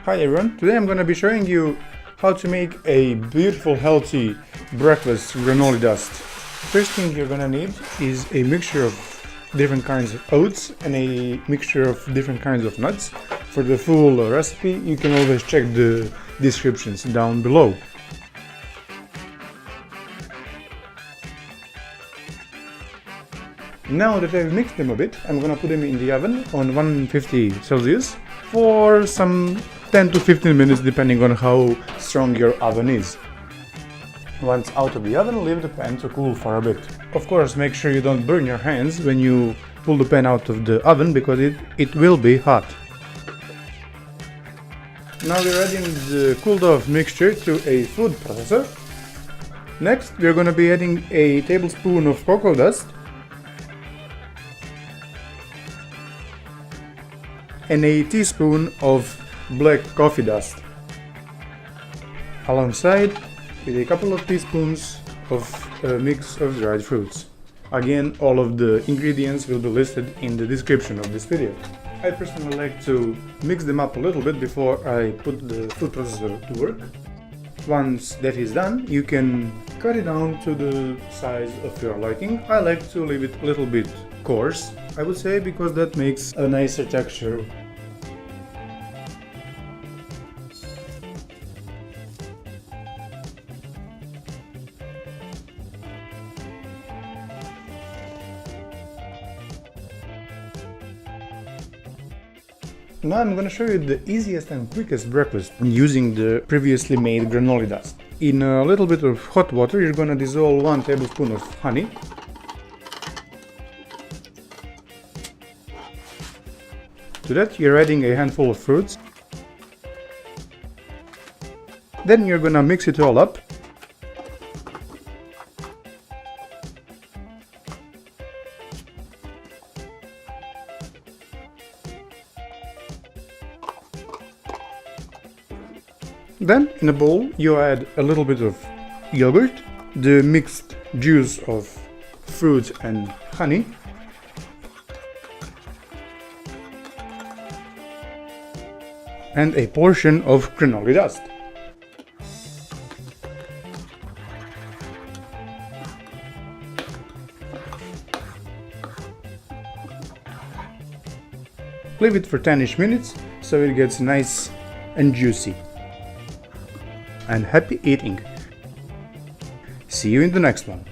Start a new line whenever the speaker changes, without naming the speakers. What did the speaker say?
Hi everyone, today I'm gonna be showing you how to make a beautiful healthy breakfast granola dust. First thing you're gonna need is a mixture of different kinds of oats and a mixture of different kinds of nuts. For the full recipe you can always check the descriptions down below. Now that I've mixed them a bit, I'm gonna put them in the oven on 150 Celsius for some 10 to 15 minutes depending on how strong your oven is. Once out of the oven, leave the pan to cool for a bit. Of course, make sure you don't burn your hands when you pull the pan out of the oven because it will be hot. Now we're adding the cooled off mixture to a food processor. Next, we're gonna be adding a tablespoon of cocoa dust and a teaspoon of black coffee dust, alongside with a couple of teaspoons of a mix of dried fruits. Again, all of the ingredients will be listed in the description of this video. I personally like to mix them up a little bit before I put the food processor to work. Once that is done, you can cut it down to the size of your liking. I like to leave it a little bit coarse, I would say, because that makes a nicer texture. Now I'm gonna show you the easiest and quickest breakfast using the previously made granola dust. In a little bit of hot water you're gonna dissolve 1 tablespoon of honey. To that you're adding a handful of fruits. Then you're gonna mix it all up. Then in a bowl you add a little bit of yogurt, the mixed juice of fruit and honey, and a portion of granola dust. Leave it for 10ish minutes so it gets nice and juicy. And happy eating! See you in the next one.